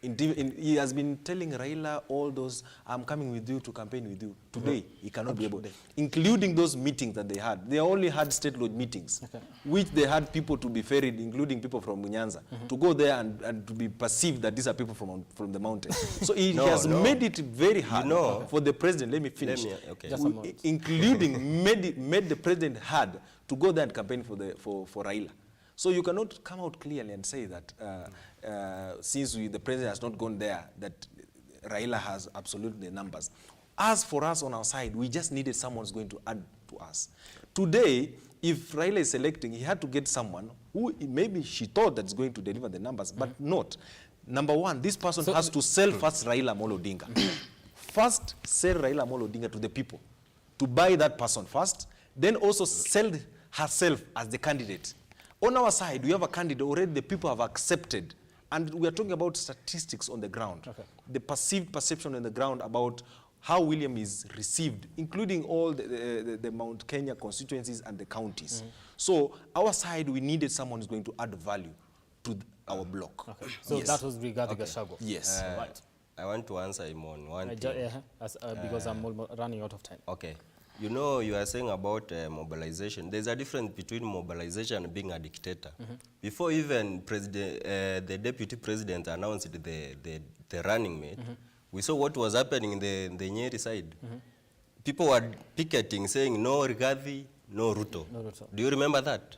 He has been telling Raila all those, I'm coming with you to campaign with you. Today, he cannot be able to. Including those meetings that they had. They only had state lodge meetings, which they had people to be ferried, including people from Munyanza, to go there and to be perceived that these are people from the mountain. So he has made it very hard for the president. Let me finish. Including made the president hard to go there and campaign for Raila. So you cannot come out clearly and say that since the president has not gone there, that Raila has absolutely the numbers. As for us on our side, we just needed someone who's going to add to us. Today, if Raila is selecting, he had to get someone who maybe she thought that's going to deliver the numbers, but not. Number one, this person has to sell first Raila Amolo Odinga. First, sell Raila Amolo Odinga to the people, to buy that person first, then also sell herself as the candidate. On our side, we have a candidate already the people have accepted. And we are talking about statistics on the ground. The perceived perception on the ground about how William is received, including all the Mount Kenya constituencies and the counties. So our side, we needed someone who's going to add value to our block. Okay. So yes. that was regarding Gachagua. Yes. Right. I want to answer him on one thing. Because I'm almost running out of time. Okay. You know, you are saying about mobilization. There's a difference between mobilization and being a dictator. Before even the deputy president announced the running mate, we saw what was happening in the Nyeri side. People were picketing, saying, no Rigathi, no Ruto. No Ruto. Do you remember that?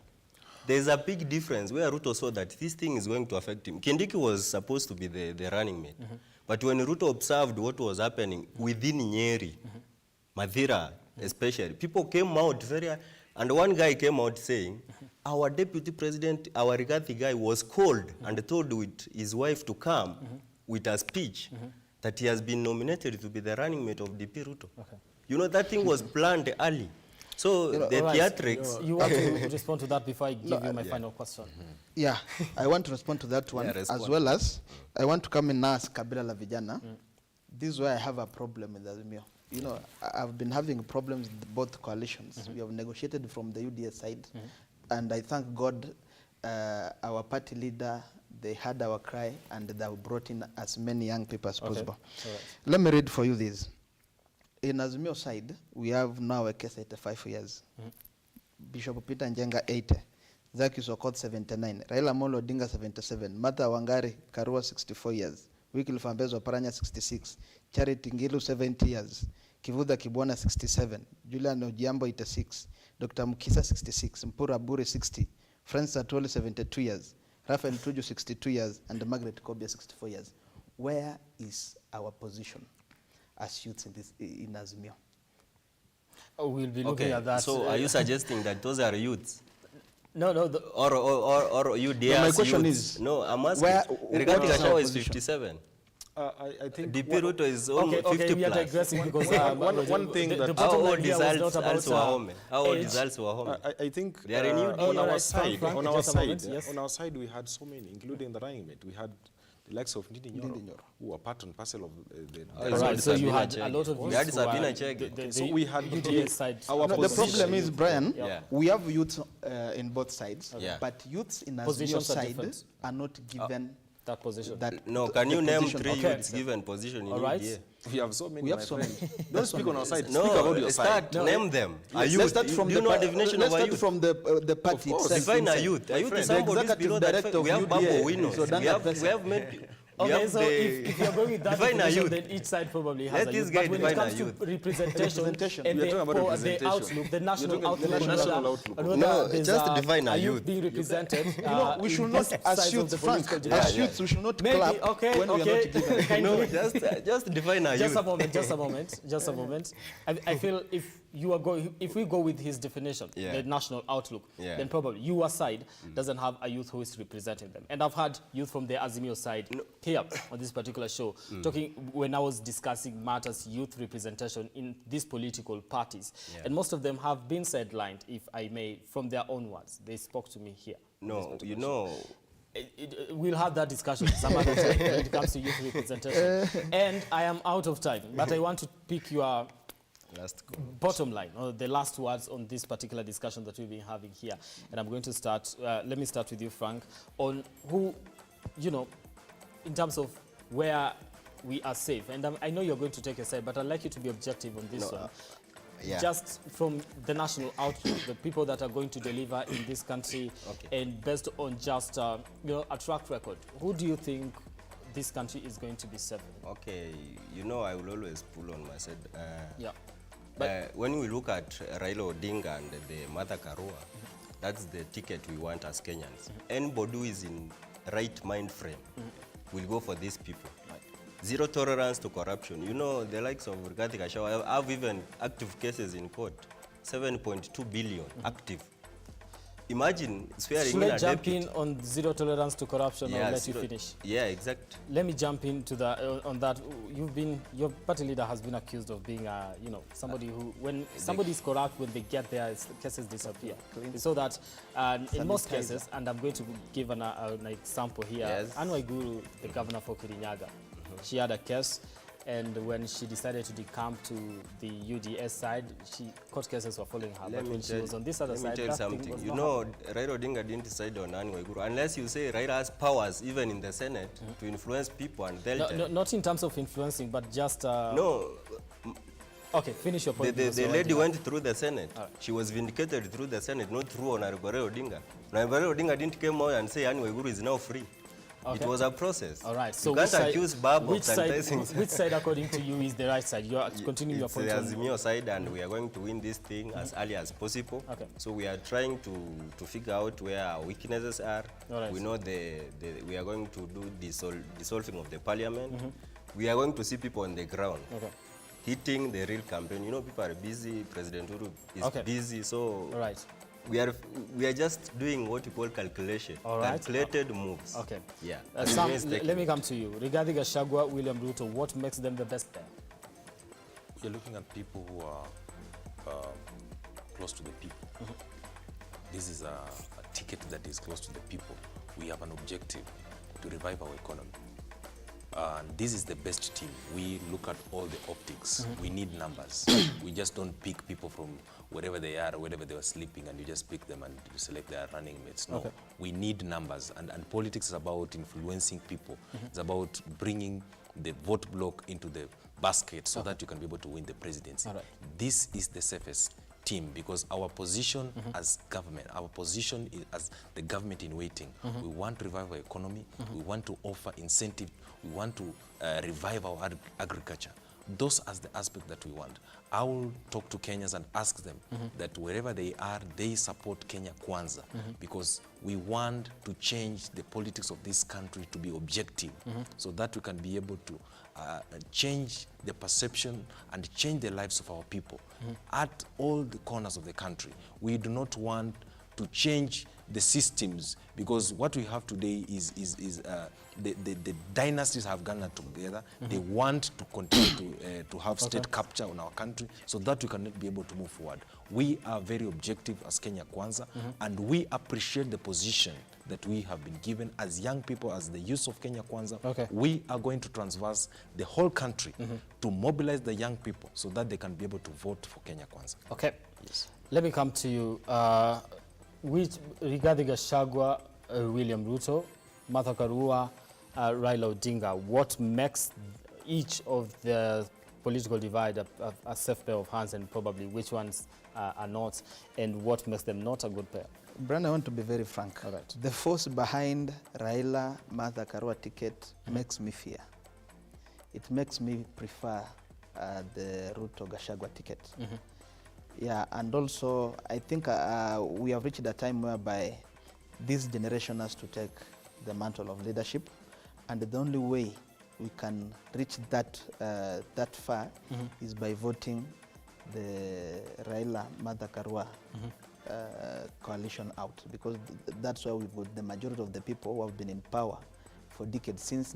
There's a big difference where Ruto saw that this thing is going to affect him. Kindiki was supposed to be the running mate. But when Ruto observed what was happening within Nyeri, Mathira especially, people came out and one guy came out saying, our deputy president, our Rigathi guy was called and told with his wife to come with a speech that he has been nominated to be the running mate of DP Ruto. Okay. You know, that thing was planned early. So the theatrics... You want to respond to that before I give you my final question? Yeah, I want to respond to that one, as well as I want to come in now as Kabila la Vijana. This is where I have a problem with Azimio. You know, I've been having problems with both coalitions. We have negotiated from the UDA side, and I thank God our party leader, they heard our cry, and they have brought in as many young people as possible. Right. Let me read for you this. In Azimio side, we have now a case 85 years. Bishop Peter Njenga 80. Zaki Sokot 79. Raila Amolo Odinga 77. Martha Wangari Karua 64 years. Wycliffe Ambezo Paranya 66. Charity Ngilu 70 years. Kivuda Kibwana 67. Julian Ojiambo 86. Dr. Mukisa 66. Mpura Buri 60. Francis Atwoli 72 years. Raphael Tuju 62 years. And Margaret Kobia 64 years. Where is our position as youths in Azimio? Oh, we'll be looking at that. So are you suggesting that those are youths? No. Or you dare? My question is, no, I'm asking. Rigathi Gachagua is 57. I think DP Ruto is only 50 we are plus. digressing because one thing that how old is Wahome? How old is Wahome? I think they are in on our side, Frank, on our side, we had so many, including the running mate. We had the likes of Ndindi Nyoro, who were part and parcel of the... Right, so you had a lot of we had Sabina Chege. So we had UDA side. The problem is, Brian, we have youths in both sides, but youths in Azimio side are not given that position. No, can you name three youths given position in UDA? We have so many. We have so many. Don't speak on our side. No, speak about your side. Name them. Let's start from the definition of a youth. From the party itself. Define a youth. A youth is somebody below that. We have Babu Wino. We have made... Okay, so if you're going with that definition, then each side probably has a youth. But when it comes to representation and the outlook, the national outlook, no, just define a youth being represented. We should not, as youths, Frank, as youths, we should not clap when we are not given. No, just define a youth. Just a moment. I feel if we go with his definition, the national outlook, then probably your side doesn't have a youth who is representing them. And I've had youth from the Azimio side here on this particular show, talking when I was discussing matters youth representation in these political parties. And most of them have been sidelined, if I may, from their own words. They spoke to me here. No, you know... We'll have that discussion some other time when it comes to youth representation. And I am out of time, but I want to pick your bottom line, or the last words on this particular discussion that we've been having here. And I'm going to start, let me start with you, Frank, on who, you know, in terms of where we are safe. And I know you're going to take a side, but I'd like you to be objective on this one. Just from the national outlook, the people that are going to deliver in this country, and based on just, you know, a track record, who do you think this country is going to be serving? Okay, you know, I will always pull on my side. But when we look at Raila Odinga and the Martha Karua, that's the ticket we want as Kenyans. Anybody who is in right mind frame will go for these people. Zero tolerance to corruption. You know, the likes of Rigathi Gachagua have even active cases in court. 7.2 billion active. Imagine swearing in a deputy. Should I jump in on zero tolerance to corruption or let you finish? Yeah, exactly. Let me jump into the on that. Your party leader has been accused of being you know, somebody who, when somebody is corrupt, when they get there, cases disappear. So that in most cases, and I'm going to give an example here. Anne Waiguru, the governor for Kirinyaga, she had a case. and when she decided to decamp to the UDS side, court cases were following her. But when she was on this other side, let me tell you something. You know, Raila Odinga didn't decide on Anne Waiguru, unless you say Raila has powers, even in the Senate, to influence people and they'll no, not in terms of influencing, but just... no. Okay, finish your point. The lady went through the Senate. She was vindicated through the Senate, not through Honorable Raila Odinga. Raila Odinga didn't come out and say Anne Waiguru is now free. Okay. It was a process. All right. So you can't accuse Bob of sanitizing. Which side, according to you, is the right side? You are continuing your point. It's the Azimio side, and we are going to win this thing as early as possible. Okay. So we are trying to figure out where our weaknesses are. All right. We know we are going to do dissolving of the parliament. We are going to see people on the ground. Okay. Hitting the real campaign. You know, people are busy. President Uhuru is busy. So all right. We are just doing what we call calculation. All right. Calculated moves. Okay. Yeah. Sam, let me come to you. Regarding Gachagua, William Ruto, what makes them the best there? You're looking at people who are close to the people. This is a ticket that is close to the people. We have an objective to revive our economy. And this is the best team. We look at all the optics. We need numbers. We just don't pick people from wherever they are, wherever they were sleeping, and you just pick them and you select their running mates. No, we need numbers. And politics is about influencing people. It's about bringing the vote block into the basket so that you can be able to win the presidency. Right. This is the safest team because our position as government, our position is as the government in waiting. We want to revive our economy. We want to offer incentive. We want to revive our agriculture. Those are the aspects that we want. I will talk to Kenyans and ask them that wherever they are, they support Kenya Kwanza because we want to change the politics of this country to be objective so that we can be able to change the perception and change the lives of our people at all the corners of the country. We do not want to change the systems because what we have today is the dynasties have gone together. They want to continue to have state capture on our country so that we cannot be able to move forward. We are very objective as Kenya Kwanza and we appreciate the position that we have been given as young people, as the youth of Kenya Kwanza. We are going to transverse the whole country to mobilize the young people so that they can be able to vote for Kenya Kwanza. Okay. Yes. Let me come to you. Regarding Gachagua, William Ruto, Martha Karua, Raila Odinga, what makes each of the political divide a safe pair of hands and probably which ones are not, and what makes them not a good pair? Brian, I want to be very frank. All right. The force behind Raila Martha Karua ticket makes me fear. It makes me prefer the Ruto Gachagua ticket. Yeah, and also I think we have reached a time whereby this generation has to take the mantle of leadership, and the only way we can reach that that far is by voting the Raila Martha Karua coalition out, because that's why we've got the majority of the people who have been in power for decades since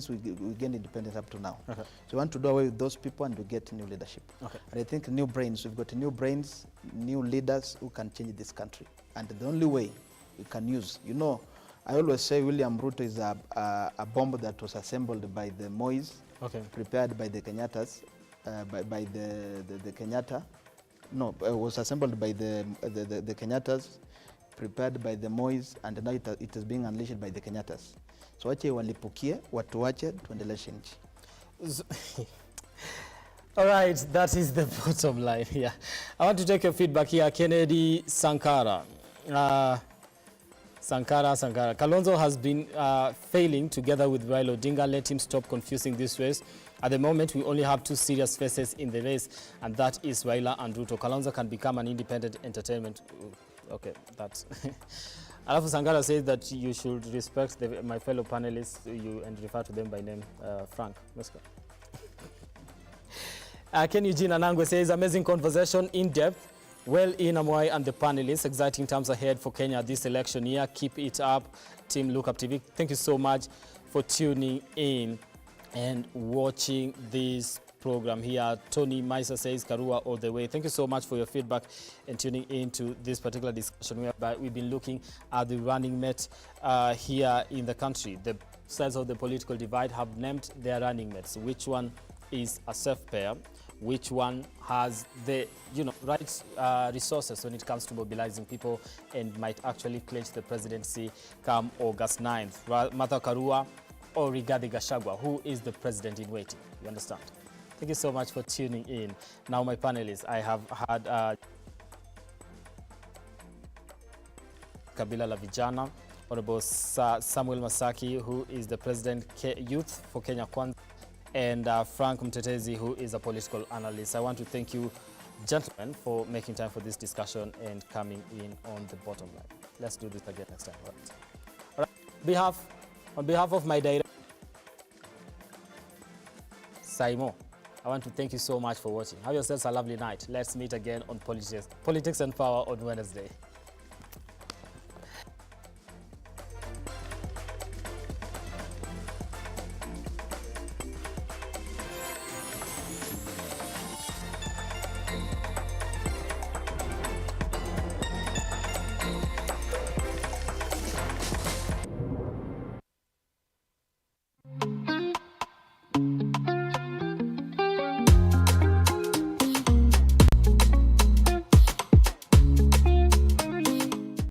we gained independence up to now. So we want to do away with those people and to get new leadership. And I think new brains, we've got new brains, new leaders who can change this country. And the only way we can use, you know, I always say William Ruto is a bomb that was assembled by the Mois, prepared by the Kenyattas, by the Kenyatta. No, it was assembled by the Kenyattas, prepared by the Mois, and now it is being unleashed by the Kenyattas. So wache walipukie, watu wache, tuendeleshe nchi. All right, that is the bottom line here. I want to take your feedback here. Kennedy Sankara. Sankara. Kalonzo has been failing together with Raila Odinga. Let him stop confusing this race. At the moment, we only have two serious faces in the race, and that is Raila and Ruto. Kalonzo can become an independent entertainment. Okay, that's... Alafu Sankara says that you should respect my fellow panelists and refer to them by name. Frank, let's go. Ken Eugene Anangwe says, amazing conversation, in depth. Well, Inamwai and the panelists, exciting times ahead for Kenya this election year. Keep it up, Team Lookup TV. Thank you so much for tuning in and watching this program here. Tony Maisa says, Karua all the way. Thank you so much for your feedback and tuning into this particular discussion whereby we've been looking at the running mate here in the country. The sides of the political divide have named their running mates. Which one is a self-payer, which one has the right resources when it comes to mobilizing people and might actually clinch the presidency come August 9th. Martha Karua or Rigathi Gachagua, who is the president in waiting? You understand? Thank you so much for tuning in. Now, my panelists, I have had Kabila la Vijana, Honorable Samuel Masaki, who is the President Youth for Kenya Kwanza, and Frank Mtetezi, who is a political analyst. I want to thank you, gentlemen, for making time for this discussion and coming in on the bottom line. Let's do this again next time. All right. On behalf of my director, Saimo, I want to thank you so much for watching. Have yourselves a lovely night. Let's meet again on Politics and Power on Wednesday.